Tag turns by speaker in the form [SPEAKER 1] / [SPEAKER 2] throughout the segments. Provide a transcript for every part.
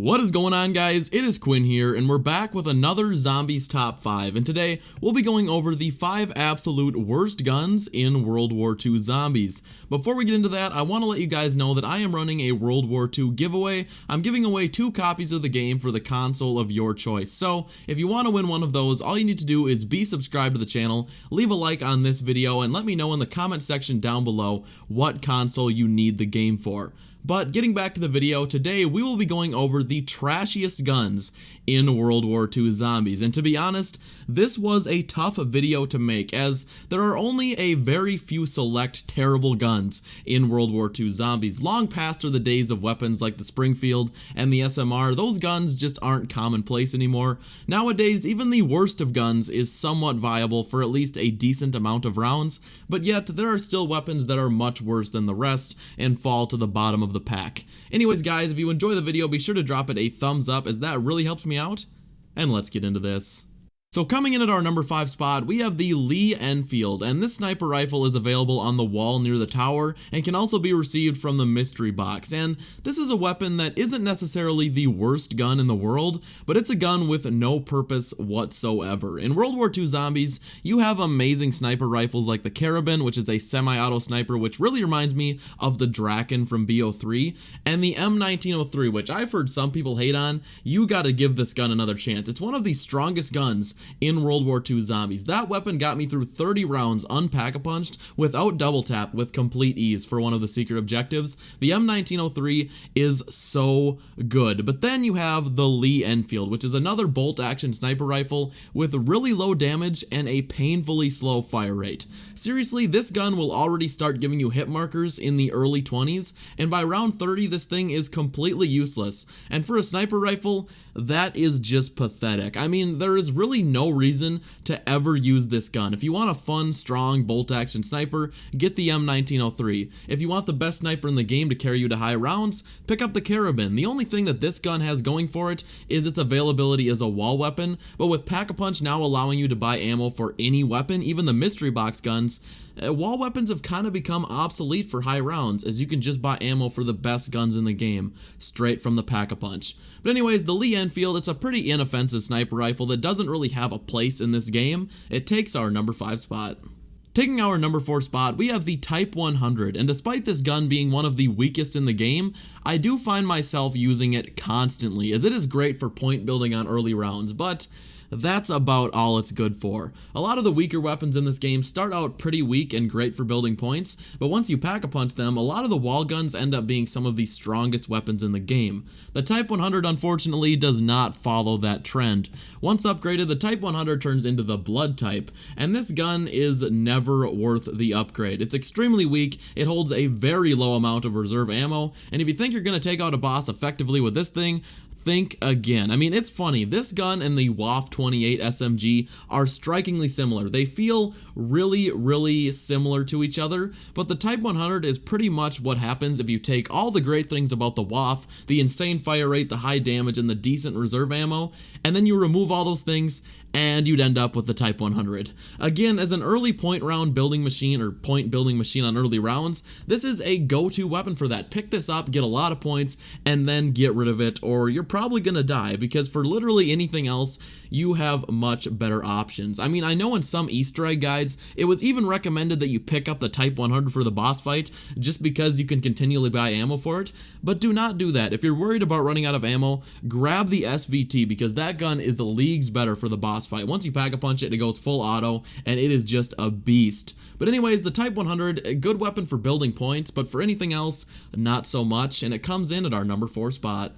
[SPEAKER 1] What is going on, guys? It is Quinn here, and we're back with another Zombies Top 5, and today we'll be going over the 5 absolute worst guns in World War II Zombies. Before we get into that, I want to let you guys know that I am running a World War II giveaway. I'm giving away 2 copies of the game for the console of your choice, so if you want to win one of those, all you need to do is be subscribed to the channel, leave a like on this video, and let me know in the comment section down below what console you need the game for. But getting back to the video, today we will be going over the trashiest guns in World War II Zombies, and to be honest, this was a tough video to make as there are only a very few select terrible guns in World War II Zombies. Long past are the days of weapons like the Springfield and the SMR. Those guns just aren't commonplace anymore. Nowadays, even the worst of guns is somewhat viable for at least a decent amount of rounds, but yet there are still weapons that are much worse than the rest and fall to the bottom of the pack. Anyways, guys, if you enjoy the video, be sure to drop it a thumbs up as that really helps me out, and let's get into this. So coming in at our number 5 spot, we have the Lee Enfield, and this sniper rifle is available on the wall near the tower and can also be received from the mystery box. And this is a weapon that isn't necessarily the worst gun in the world, but it's a gun with no purpose whatsoever. In World War II Zombies, you have amazing sniper rifles like the Carabin, which is a semi-auto sniper, which really reminds me of the Draken from BO3, and the M1903, which I've heard some people hate on. You gotta give this gun another chance. It's one of the strongest guns in World War II Zombies. That weapon got me through 30 rounds unpack-a-punched without double tap with complete ease for one of the secret objectives. The M1903 is so good. But then you have the Lee Enfield, which is another bolt-action sniper rifle with really low damage and a painfully slow fire rate. Seriously, this gun will already start giving you hit markers in the early 20s, and by round 30 this thing is completely useless. And for a sniper rifle, that is just pathetic. I mean, there is really no reason to ever use this gun. If you want a fun, strong, bolt-action sniper, get the M1903. If you want the best sniper in the game to carry you to high rounds, pick up the Carabin. The only thing that this gun has going for it is its availability as a wall weapon, but with Pack-a-Punch now allowing you to buy ammo for any weapon, even the mystery box guns, wall weapons have kind of become obsolete for high rounds, as you can just buy ammo for the best guns in the game, straight from the Pack-a-Punch. But anyways, the Lee Enfield, it's a pretty inoffensive sniper rifle that doesn't really have a place in this game. It takes our number 5 spot. Taking our number 4 spot, we have the Type 100, and despite this gun being one of the weakest in the game, I do find myself using it constantly, as it is great for point building on early rounds, but that's about all it's good for. A lot of the weaker weapons in this game start out pretty weak and great for building points, but once you pack-a-punch them, a lot of the wall guns end up being some of the strongest weapons in the game. The Type 100 unfortunately does not follow that trend. Once upgraded, the Type 100 turns into the Blood type, and this gun is never worth the upgrade. It's extremely weak, it holds a very low amount of reserve ammo, and if you think you're going to take out a boss effectively with this thing, think again. I mean, it's funny, this gun and the WW 28 SMG are strikingly similar. They feel really similar to each other, but the Type 100 is pretty much what happens if you take all the great things about the WW, the insane fire rate, the high damage, and the decent reserve ammo, and then you remove all those things and you'd end up with the Type 100. Again, as an early point round building machine or point building machine on early rounds, this is a go-to weapon for that. Pick this up, get a lot of points, and then get rid of it, or you're probably gonna die, because for literally anything else, you have much better options. I mean, I know in some Easter egg guides, it was even recommended that you pick up the Type 100 for the boss fight, just because you can continually buy ammo for it, but do not do that. If you're worried about running out of ammo, grab the SVT, because that gun is leagues better for the boss fight. Once you pack-a-punch it, it goes full auto, and it is just a beast. But anyways, the Type 100, a good weapon for building points, but for anything else, not so much, and it comes in at our number 4 spot.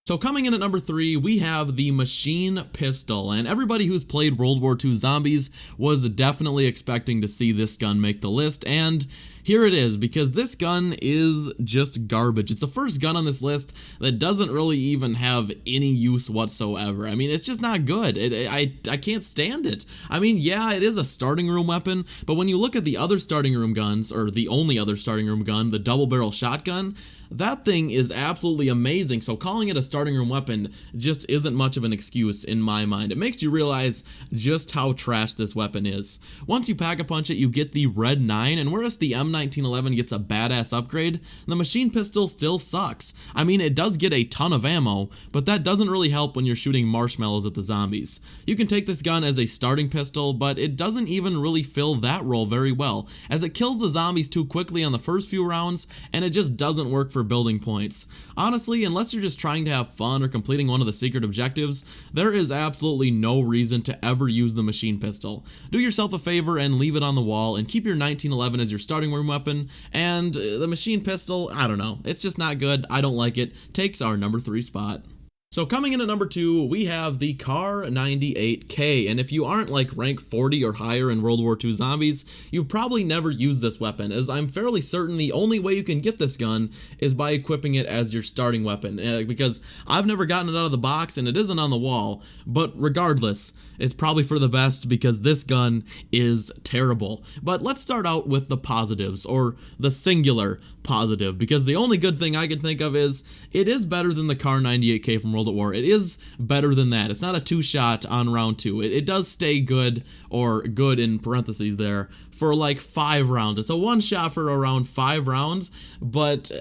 [SPEAKER 1] So coming in at number 3, we have the machine pistol, and everybody who's played World War II Zombies was definitely expecting to see this gun make the list, and here it is, because this gun is just garbage. It's the first gun on this list that doesn't really even have any use whatsoever. I mean, it's just not good. I can't stand it. I mean, yeah, it is a starting room weapon, but when you look at the other starting room guns, or the only other starting room gun, the double barrel shotgun, that thing is absolutely amazing, so calling it a starting room weapon just isn't much of an excuse in my mind. It makes you realize just how trash this weapon is. Once you pack-a-punch it, you get the Red 9, and whereas the M 1911 gets a badass upgrade, the machine pistol still sucks. I mean, it does get a ton of ammo, but that doesn't really help when you're shooting marshmallows at the zombies. You can take this gun as a starting pistol, but it doesn't even really fill that role very well, as it kills the zombies too quickly on the first few rounds, and it just doesn't work for building points. Honestly, unless you're just trying to have fun or completing one of the secret objectives, there is absolutely no reason to ever use the machine pistol. Do yourself a favor and leave it on the wall and keep your 1911 as your starting room weapon, and the machine pistol, I don't know, it's just not good. I don't like it. Takes our number 3 spot. So coming in at number 2, we have the Kar 98K, and if you aren't like rank 40 or higher in World War II zombies, you've probably never used this weapon, as I'm fairly certain the only way you can get this gun is by equipping it as your starting weapon, because I've never gotten it out of the box and it isn't on the wall, but regardless, it's probably for the best because this gun is terrible. But let's start out with the positives, or the singular positive, because the only good thing I can think of is it is better than the Kar 98K from World at War. It is better than that. It's not a 2-shot on round 2. It does stay good, or good in parentheses there, for like 5 rounds. It's a 1-shot for around 5 rounds, but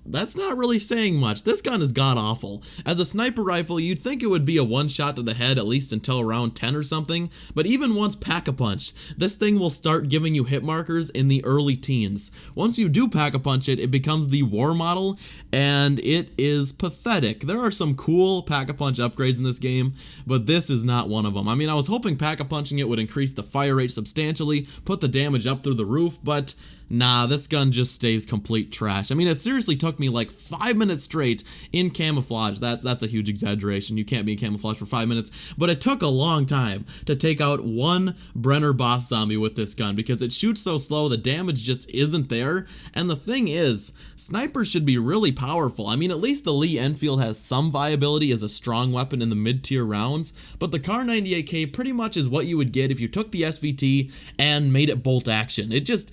[SPEAKER 1] that's not really saying much. This gun is god-awful. As a sniper rifle, you'd think it would be a 1-shot to the head at least until around 10 or something, but even once pack-a-punch, this thing will start giving you hit markers in the early teens. Once you do pack-a-punch it, it becomes the war model, and it is pathetic. There are some cool pack-a-punch upgrades in this game, but this is not one of them. I mean, I was hoping pack-a-punching it would increase the fire rate substantially, put the damage up through the roof, but nah, this gun just stays complete trash. I mean, it seriously took me like 5 minutes straight in camouflage. That's a huge exaggeration. You can't be in camouflage for 5 minutes, but it took a long time to take out one Brenner boss zombie with this gun because it shoots so slow, the damage just isn't there. And the thing is, snipers should be really powerful. I mean, at least the Lee Enfield has some viability as a strong weapon in the mid-tier rounds, but the Kar 98K pretty much is what you would get if you took the SVT and made it bolt action. It just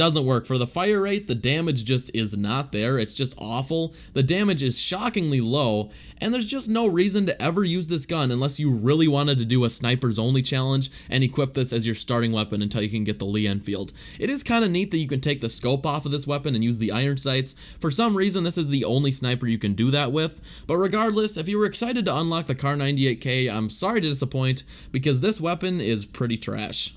[SPEAKER 1] doesn't work. For the fire rate, the damage just is not there. It's just awful. The damage is shockingly low, and there's just no reason to ever use this gun unless you really wanted to do a snipers only challenge and equip this as your starting weapon until you can get the Lee Enfield. It is kind of neat that you can take the scope off of this weapon and use the iron sights. For some reason, this is the only sniper you can do that with, but regardless, if you were excited to unlock the Kar 98K, I'm sorry to disappoint, because this weapon is pretty trash.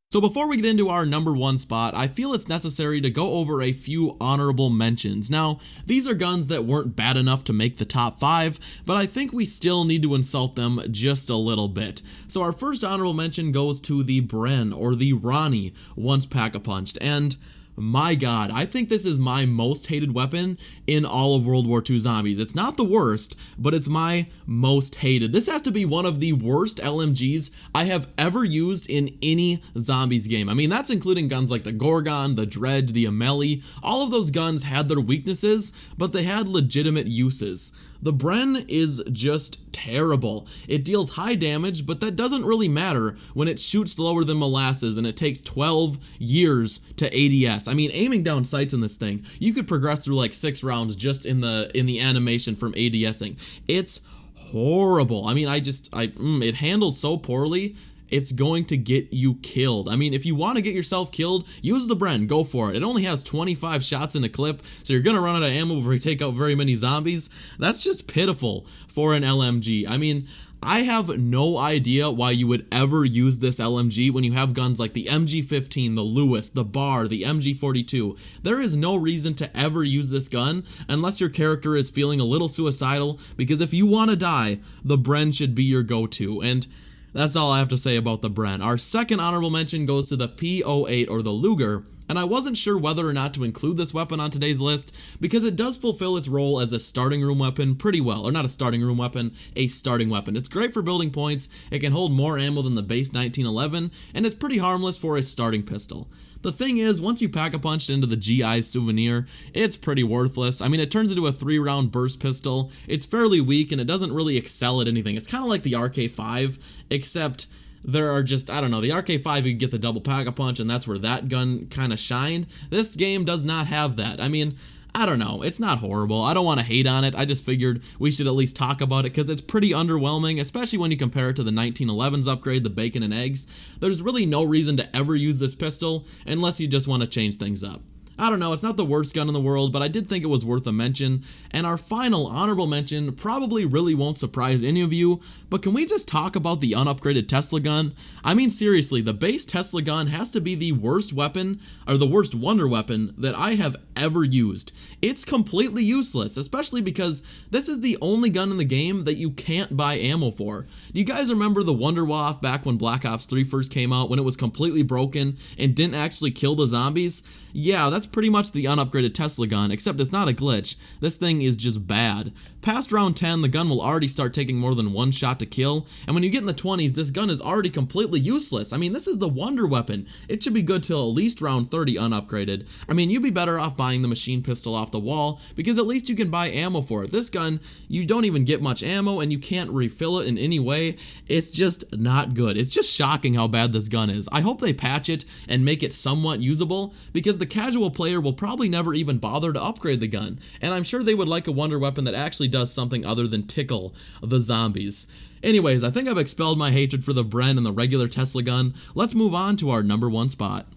[SPEAKER 1] So before we get into our number 1 spot, I feel it's necessary to go over a few honorable mentions. Now, these are guns that weren't bad enough to make the top 5, but I think we still need to insult them just a little bit. So our first honorable mention goes to the Bren, or the Ronnie, once pack-a-punched, and my god, I think this is my most hated weapon in all of World War II zombies. It's not the worst, but it's my most hated. This has to be one of the worst LMGs I have ever used in any zombies game. I mean, that's including guns like the Gorgon, the Dredge, the Amelie. All of those guns had their weaknesses, but they had legitimate uses. The Bren is just terrible. It deals high damage, but that doesn't really matter when it shoots lower than molasses and it takes 12 years to ADS. I mean, aiming down sights in this thing, you could progress through like 6 rounds just in the animation from ADSing. It's horrible. I mean, it handles so poorly. It's going to get you killed. I mean, if you want to get yourself killed, use the Bren, go for it. It only has 25 shots in a clip, so you're gonna run out of ammo before you take out very many zombies. That's just pitiful for an LMG. I mean, I have no idea why you would ever use this LMG when you have guns like the MG15, the Lewis, the Bar, the MG42. There is no reason to ever use this gun unless your character is feeling a little suicidal, because if you want to die, the Bren should be your go-to, and that's all I have to say about the Bren. Our second honorable mention goes to the P08, or the Luger, and I wasn't sure whether or not to include this weapon on today's list because it does fulfill its role as a starting room weapon pretty well. Or not a starting room weapon, a starting weapon. It's great for building points, it can hold more ammo than the base 1911, and it's pretty harmless for a starting pistol. The thing is, once you pack-a-punched into the GI's Souvenir, it's pretty worthless. I mean, it turns into a 3-round burst pistol, it's fairly weak, and it doesn't really excel at anything. It's kind of like the RK5, except there are just, I don't know, the RK5 you get the double pack-a-punch, and that's where that gun kind of shined. This game does not have that. I mean, I don't know, it's not horrible. I don't want to hate on it. I just figured we should at least talk about it because it's pretty underwhelming, especially when you compare it to the 1911's upgrade, the bacon and eggs. There's really no reason to ever use this pistol unless you just want to change things up. I don't know, it's not the worst gun in the world, but I did think it was worth a mention. And our final honorable mention probably really won't surprise any of you, but can we just talk about the unupgraded Tesla gun? I mean, seriously, the base Tesla gun has to be the worst weapon, or the worst wonder weapon that I have ever used. It's completely useless, especially because this is the only gun in the game that you can't buy ammo for. Do you guys remember the Wunderwaffe back when Black Ops 3 first came out, when it was completely broken and didn't actually kill the zombies? Yeah, that's pretty much the unupgraded Tesla gun, except it's not a glitch. This thing is just bad. Past round 10, the gun will already start taking more than one shot to kill, and when you get in the 20s, this gun is already completely useless. I mean, this is the wonder weapon. It should be good till at least round 30 unupgraded. I mean, you'd be better off buying the machine pistol off the wall, because at least you can buy ammo for it. This gun, you don't even get much ammo, and you can't refill it in any way. It's just not good. It's just shocking how bad this gun is. I hope they patch it and make it somewhat usable, because the casual player will probably never even bother to upgrade the gun, and I'm sure they would like a wonder weapon that actually does something other than tickle the zombies. Anyways, I think I've expelled my hatred for the Bren and the regular Tesla gun. Let's move on to our number 1 spot.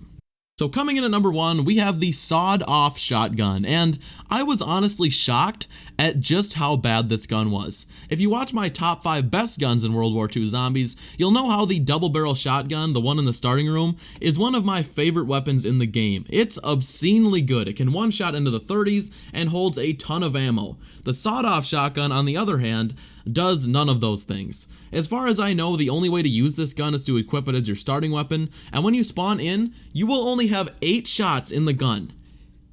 [SPEAKER 1] So coming in at number 1, we have the sawed-off shotgun, and I was honestly shocked at just how bad this gun was. If you watch my top 5 best guns in World War II Zombies, you'll know how the double-barrel shotgun, the one in the starting room, is one of my favorite weapons in the game. It's obscenely good. It can one-shot into the 30s and holds a ton of ammo. The sawed-off shotgun, on the other hand, does none of those things. As far as I know, the only way to use this gun is to equip it as your starting weapon, and when you spawn in, you will only have 8 shots in the gun.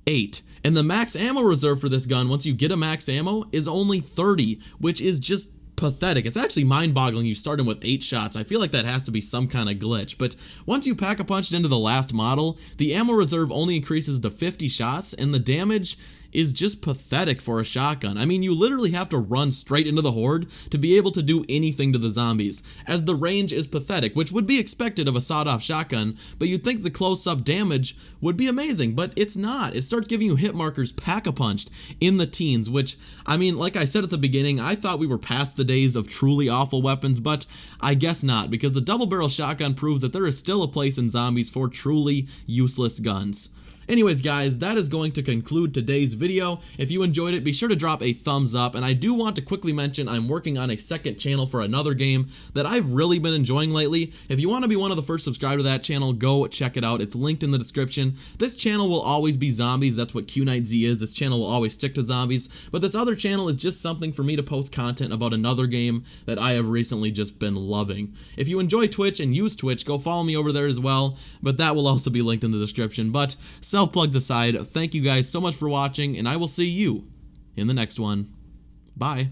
[SPEAKER 1] 8. And the max ammo reserve for this gun, once you get a max ammo, is only 30, which is just pathetic. It's actually mind-boggling you start him with 8 shots. I feel like that has to be some kind of glitch, but once you pack-a-punch it into the last model, the ammo reserve only increases to 50 shots, and the damage is just pathetic for a shotgun. I mean, you literally have to run straight into the horde to be able to do anything to the zombies, as the range is pathetic, which would be expected of a sawed-off shotgun, but you'd think the close-up damage would be amazing, but it's not. It starts giving you hit markers pack-a-punched in the teens, which, I mean, like I said at the beginning, I thought we were past the days of truly awful weapons, but I guess not, because the double-barrel shotgun proves that there is still a place in zombies for truly useless guns. Anyways guys, that is going to conclude today's video. If you enjoyed it, be sure to drop a thumbs up, and I do want to quickly mention I'm working on a second channel for another game that I've really been enjoying lately. If you want to be one of the first subscribed to that channel, go check it out. It's linked in the description. This channel will always be zombies. That's what Q9Z is. This channel will always stick to zombies, but this other channel is just something for me to post content about another game that I have recently just been loving. If you enjoy Twitch and use Twitch, go follow me over there as well, but that will also be linked in the description. But self-plugs aside, thank you guys so much for watching, and I will see you in the next one. Bye.